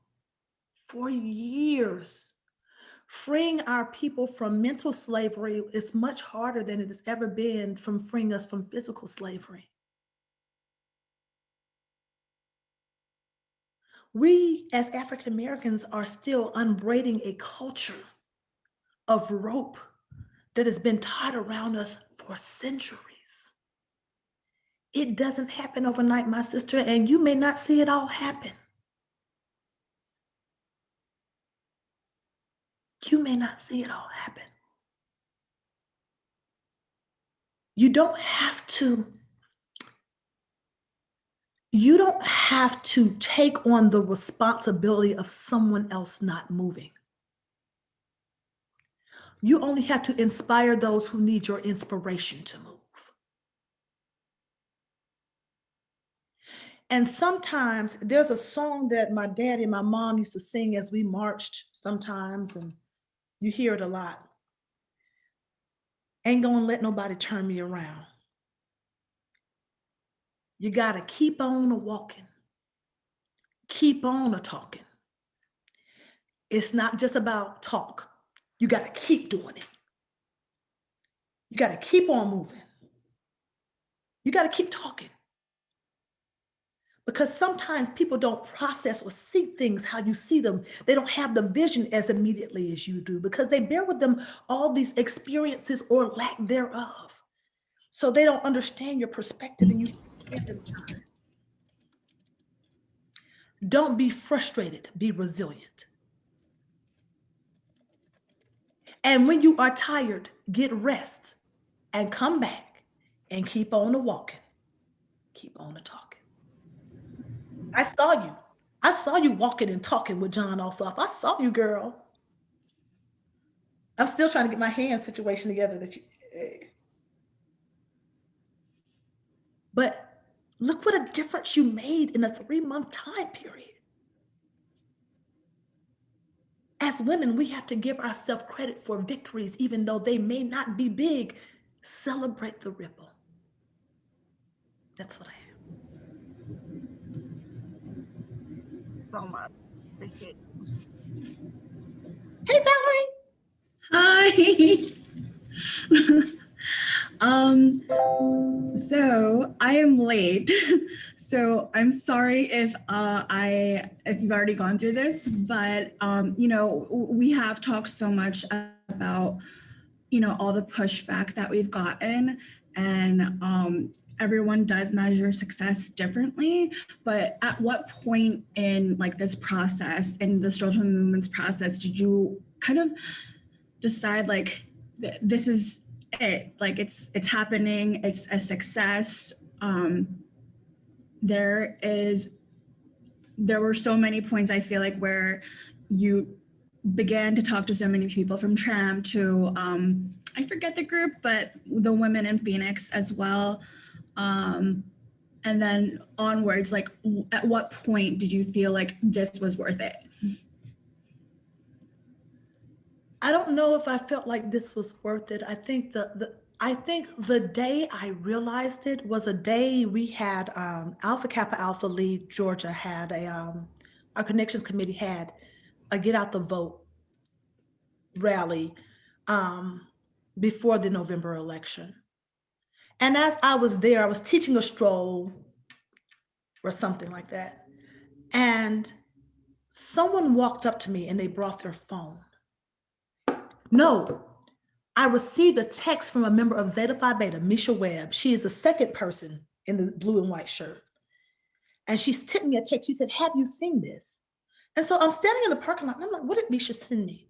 S1: for years. Freeing our people from mental slavery is much harder than it has ever been from freeing us from physical slavery. We as African Americans are still unbraiding a culture of rope that has been tied around us for centuries. It doesn't happen overnight, my sister, and you may not see it all happen. You may not see it all happen. You don't have to take on the responsibility of someone else not moving. You only have to inspire those who need your inspiration to move. And sometimes there's a song that my daddy and my mom used to sing as we marched sometimes, and you hear it a lot. Ain't gonna let nobody turn me around. You gotta keep on a walking, keep on a talking. It's not just about talk. You gotta keep doing it. You gotta keep on moving. You gotta keep talking. Because sometimes people don't process or see things how you see them. They don't have the vision as immediately as you do because they bear with them all these experiences or lack thereof. So they don't understand your perspective and you give them time. Don't be frustrated, be resilient. And when you are tired, get rest and come back and keep on a walking, keep on a talking. I saw you. I saw you walking and talking with John Ossoff. I saw you, girl. I'm still trying to get my hand situation together but look what a difference you made in a 3-month time period. As women, we have to give ourselves credit for victories, even though they may not be big. Celebrate the ripple. That's what I am.
S4: So much. Appreciate it.
S1: Hey, Valerie.
S5: Hi. So I am late. So I'm sorry if you've already gone through this, but we have talked so much about all the pushback that we've gotten, and everyone does measure success differently. But at what point in like this process, in the social movement's process, did you kind of decide like this is it, like it's happening, it's a success? There were so many points I feel like where you began to talk to so many people, from Tram to I forget the group, but the women in Phoenix as well, and then onwards. Like, at what point did you feel like this was worth it?
S1: I don't know if I felt like this was worth it. I think the day I realized it was a day we had Alpha Kappa Alpha Lead Georgia had our connections committee had a get out the vote rally before the November election. And as I was there, I was teaching a stroll or something like that. And someone walked up to me and they brought their phone. No, I received a text from a member of Zeta Phi Beta, Maisha Webb. She is the second person in the blue and white shirt. And she sent me a text. She said, have you seen this? And so I'm standing in the parking lot and I'm like, what did Maisha send me?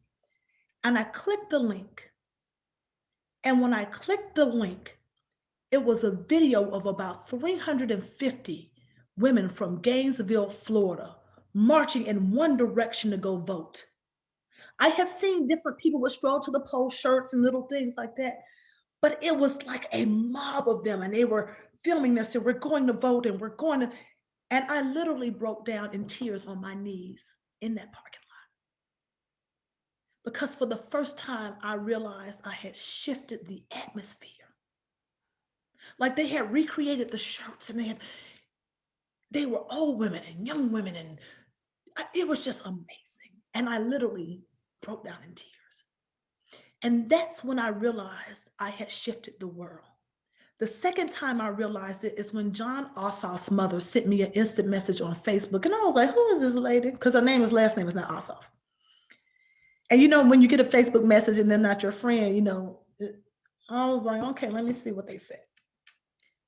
S1: And I clicked the link. And when I clicked the link, it was a video of about 350 women from Gainesville, Florida, marching in one direction to go vote. I had seen different people with stroll to the poll shirts and little things like that, but it was like a mob of them and they were filming this. So we're going to vote and we're going to, and I literally broke down in tears on my knees in that parking lot. Because for the first time, I realized I had shifted the atmosphere. Like they had recreated the shirts and they were old women and young women and it was just amazing. And I literally broke down in tears. And that's when I realized I had shifted the world. The second time I realized it is when John Ossoff's mother sent me an instant message on Facebook. And I was like, who is this lady? Because her last name is not Ossoff. And you know, when you get a Facebook message and they're not your friend, you know, I was like, okay, let me see what they said.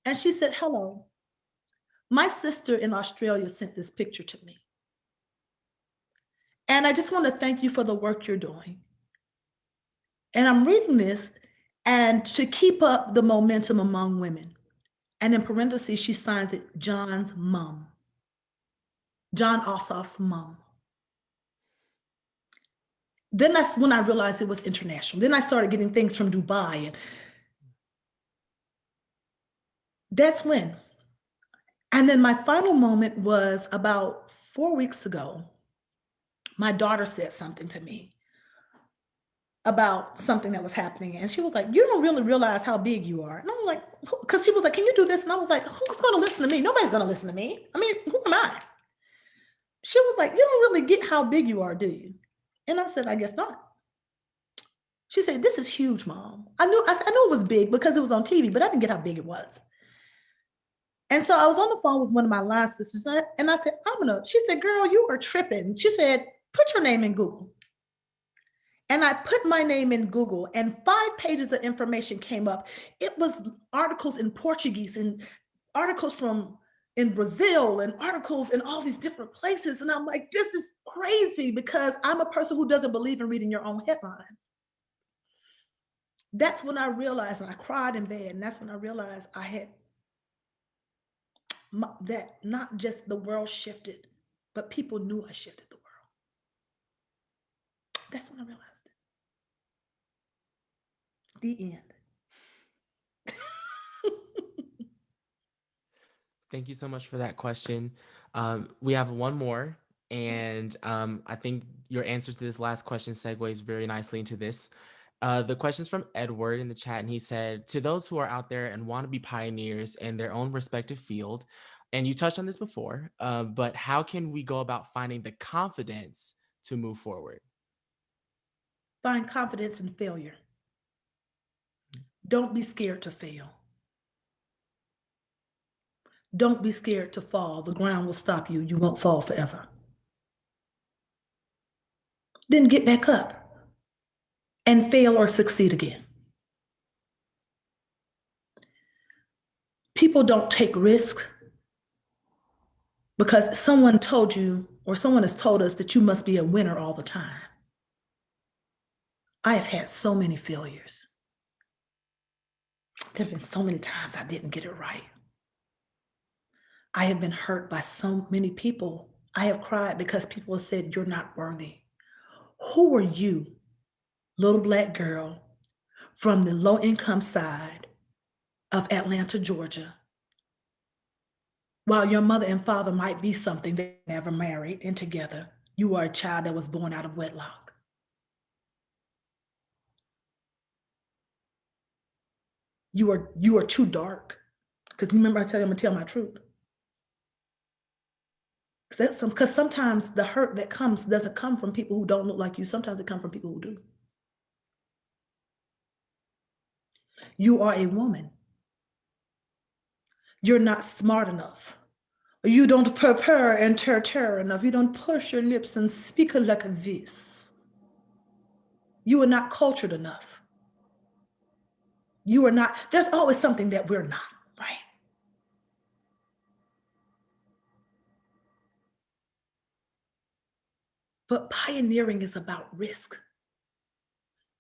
S1: And she said, hello, my sister in Australia sent this picture to me. And I just want to thank you for the work you're doing. And I'm reading this, and to keep up the momentum among women. And in parentheses, she signs it, John's mom. John Ossoff's mom. Then that's when I realized it was international. Then I started getting things from Dubai. And that's when. And then my final moment was about 4 weeks ago. My daughter said something to me about something that was happening. And she was like, you don't really realize how big you are. And I was like, because she was like, can you do this? And I was like, who's going to listen to me? Nobody's going to listen to me. I mean, who am I? She was like, you don't really get how big you are, do you? And I said, I guess not. She said, this is huge, Mom. I knew it was big because it was on TV, but I didn't get how big it was. And so I was on the phone with one of my line sisters and I said, she said, girl, you are tripping. She said, put your name in Google. And I put my name in Google and 5 pages of information came up. It was articles in Portuguese and articles in Brazil and articles in all these different places. And I'm like, this is crazy because I'm a person who doesn't believe in reading your own headlines. That's when I realized, and I cried in bed, and that's when I realized I had that not just the world shifted, but people knew I shifted the world. That's when I realized it. The end.
S2: Thank you so much for that question. We have one more, and I think your answers to this last question segues very nicely into this. The question's from Edward in the chat, and he said, to those who are out there and want to be pioneers in their own respective field, and you touched on this before, but how can we go about finding the confidence to move forward?
S1: Find confidence in failure. Don't be scared to fail. Don't be scared to fall. The ground will stop you. You won't fall forever. Then get back up and fail or succeed again. People don't take risks because someone told you or someone has told us that you must be a winner all the time. I have had so many failures. There have been so many times I didn't get it right. I have been hurt by so many people. I have cried because people have said, you're not worthy. Who are you, little Black girl from the low-income side of Atlanta, Georgia, while your mother and father might be something they never married and together, you are a child that was born out of wedlock. You are too dark. Because remember I tell you, I'm gonna tell my truth. Because sometimes the hurt that comes doesn't come from people who don't look like you. Sometimes it comes from people who do. You are a woman. you're not smart enough. You don't prepare and terror enough. You don't push your lips and speak like this. You are not cultured enough. You are not, there's always something that we're not, right? But pioneering is about risk.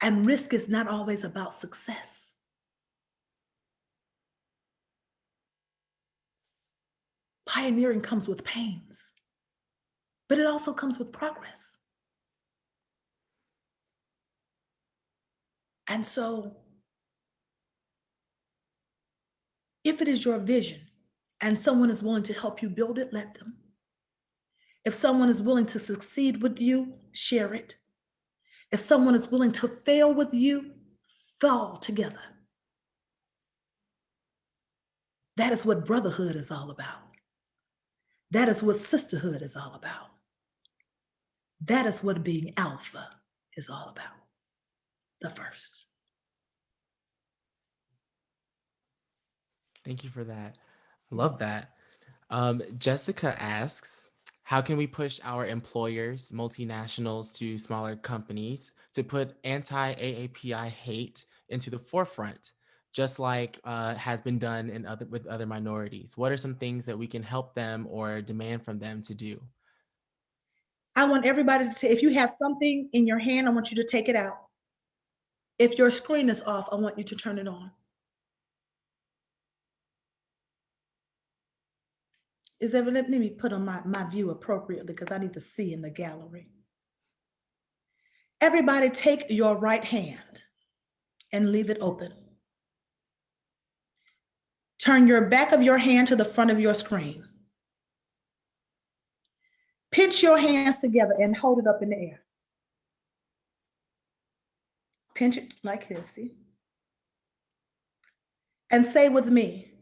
S1: And risk is not always about success. Pioneering comes with pains, but it also comes with progress. And so, if it is your vision and someone is willing to help you build it, let them. If someone is willing to succeed with you, share it. If someone is willing to fail with you, fall together. That is what brotherhood is all about. That is what sisterhood is all about. That is what being alpha is all about. The first.
S2: Thank you for that. I love that. Jessica asks, how can we push our employers, multinationals to smaller companies to put anti-AAPI hate into the forefront, just like has been done with other minorities? What are some things that we can help them or demand from them to do?
S1: I want everybody to, if you have something in your hand, I want you to take it out. If your screen is off, I want you to turn it on. Let me put on my view appropriately because I need to see in the gallery. Everybody take your right hand and leave it open. Turn your back of your hand to the front of your screen. Pinch your hands together and hold it up in the air. Pinch it like this, see? And say with me,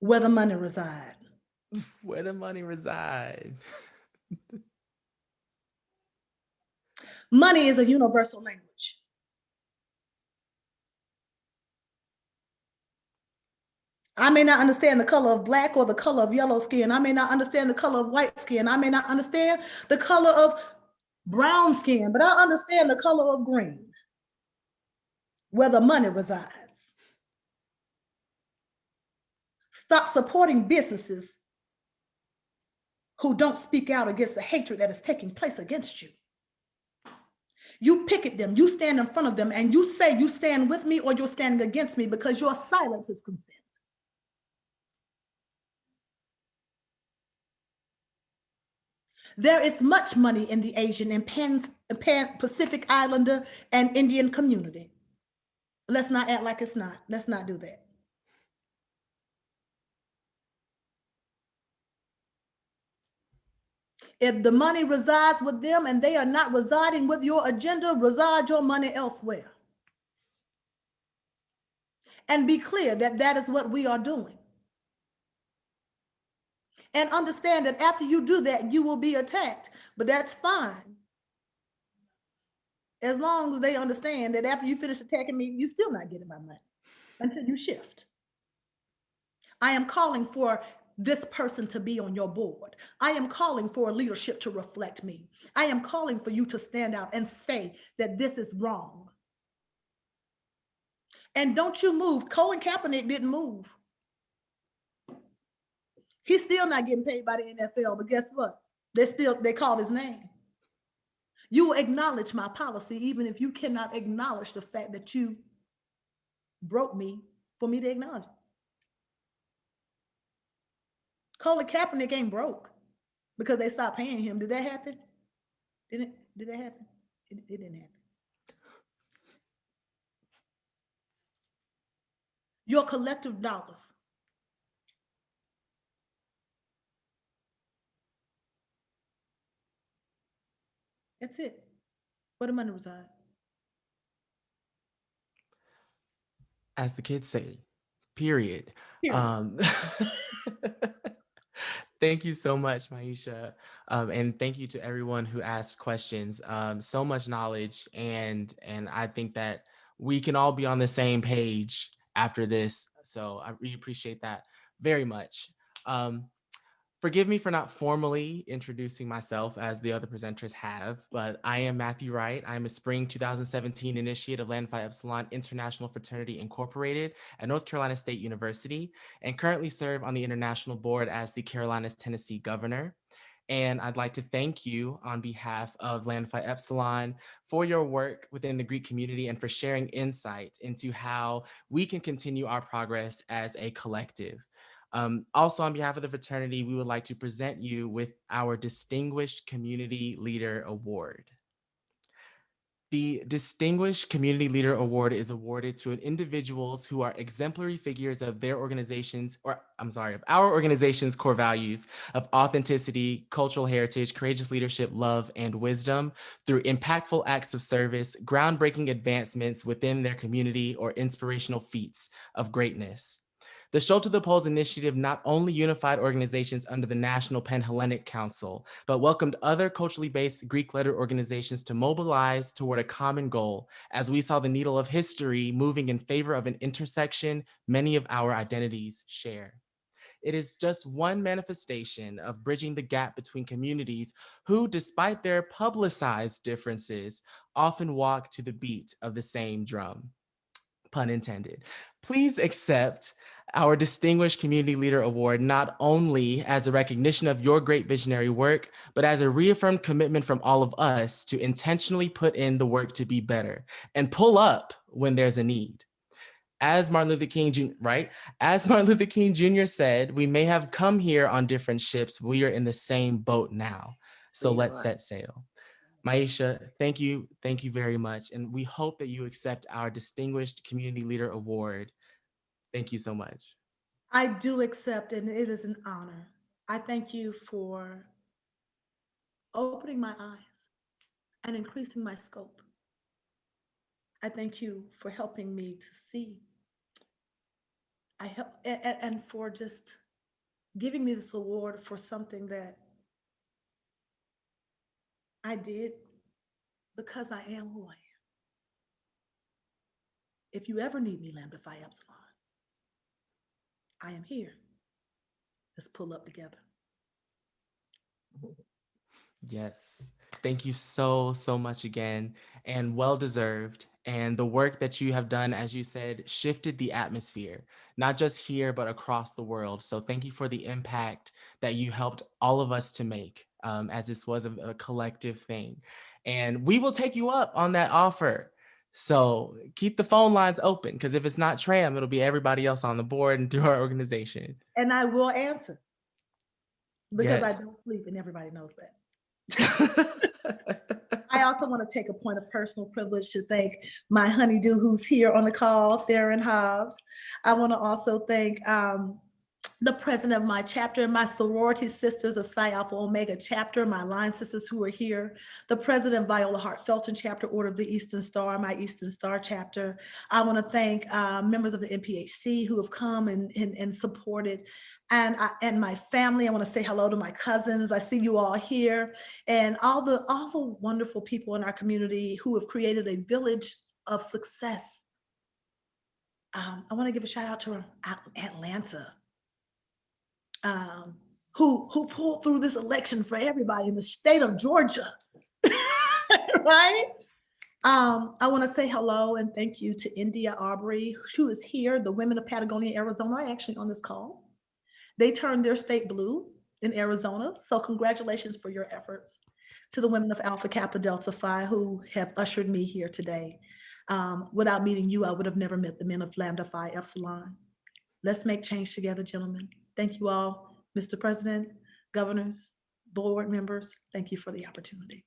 S1: where the money reside.
S2: Where the money reside.
S1: Money is a universal language. I may not understand the color of black or the color of yellow skin. I may not understand the color of white skin. I may not understand the color of brown skin, but I understand the color of green, where the money resides. Stop supporting businesses who don't speak out against the hatred that is taking place against you. You picket them, you stand in front of them, and you say you stand with me or you're standing against me because your silence is consent. There is much money in the Asian and Pacific Islander and Indian community. Let's not act like it's not. Let's not do that. If the money resides with them and they are not residing with your agenda, reside your money elsewhere. And be clear that that is what we are doing. And understand that after you do that, you will be attacked, but that's fine. As long as they understand that after you finish attacking me, you're still not getting my money until you shift. I am calling for this person to be on your board. I am calling for leadership to reflect me. I am calling for you to stand out and say that this is wrong. And don't you move. Colin Kaepernick didn't move. He's still not getting paid by the NFL, but guess what? They called his name. You will acknowledge my policy, even if you cannot acknowledge the fact that you broke me for me to acknowledge it. Colin Kaepernick ain't broke because they stopped paying him. Did that happen? Did that happen? It didn't happen. Your collective dollars. That's it. Where the money reside.
S2: As the kids say, period.
S1: Period.
S2: Thank you so much, Maisha. And thank you to everyone who asked questions. So much knowledge. And I think that we can all be on the same page after this. So I really appreciate that very much. Forgive me for not formally introducing myself as the other presenters have, but I am Matthew Wright. I'm a spring 2017 initiate of Lambda Phi Epsilon International Fraternity Incorporated at North Carolina State University, and currently serve on the international board as the Carolinas Tennessee governor. And I'd like to thank you on behalf of Lambda Phi Epsilon for your work within the Greek community and for sharing insight into how we can continue our progress as a collective. Also, on behalf of the fraternity, we would like to present you with our Distinguished Community Leader Award. The Distinguished Community Leader Award is awarded to individuals who are exemplary figures of their organizations, or I'm sorry, of our organization's core values of authenticity, cultural heritage, courageous leadership, love, and wisdom through impactful acts of service, groundbreaking advancements within their community, or inspirational feats of greatness. The Stroll to the Polls initiative not only unified organizations under the National Pan-Hellenic Council, but welcomed other culturally based Greek-lettered organizations to mobilize toward a common goal, as we saw the needle of history moving in favor of an intersection many of our identities share. It is just one manifestation of bridging the gap between communities who, despite their publicized differences, often walk to the beat of the same drum. Pun intended. Please accept our Distinguished Community Leader Award not only as a recognition of your great visionary work, but as a reaffirmed commitment from all of us to intentionally put in the work to be better and pull up when there's a need. As Martin Luther King Jr., right? As Martin Luther King Jr. said, we may have come here on different ships, but we are in the same boat now. So let's set sail. Maisha, thank you very much. And we hope that you accept our Distinguished Community Leader Award. Thank you so much.
S1: I do accept, and it is an honor. I thank you for opening my eyes and increasing my scope. I thank you for helping me to see. And for just giving me this award for something that I did because I am who I am. If you ever need me, Lambda Phi Epsilon, I am here. Let's pull up together.
S2: Yes. Thank you so much again, and well-deserved. And the work that you have done, as you said, shifted the atmosphere, not just here, but across the world. So thank you for the impact that you helped all of us to make, as this was a collective thing. And we will take you up on that offer. So keep the phone lines open, because if it's not Tram, it'll be everybody else on the board and through our organization.
S1: And I will answer, because
S2: Yes.
S1: I don't sleep, and everybody knows that. I also want to take a point of personal privilege to thank my honeydew who's here on the call, Theron Hobbs. I want to also thank the president of my chapter and my sorority sisters of Psi Alpha Omega chapter, my line sisters who are here, the president Viola Hart Felton chapter, Order of the Eastern Star, my Eastern Star chapter. I want to thank members of the NPHC who have come and supported, and my family. I want to say hello to my cousins. I see you all here, and all the wonderful people in our community who have created a village of success. I want to give a shout out to Atlanta. Who pulled through this election for everybody in the state of Georgia, right? I want to say hello and thank you to India Aubrey, who is here. The women of Patagonia, Arizona are actually on this call. They turned their state blue in Arizona, so congratulations for your efforts. To the women of Alpha Kappa Delta Phi who have ushered me here today. Without meeting you, I would have never met the men of Lambda Phi Epsilon. Let's make change together, gentlemen. Thank you all, Mr. President, governors, board members. Thank you for the opportunity.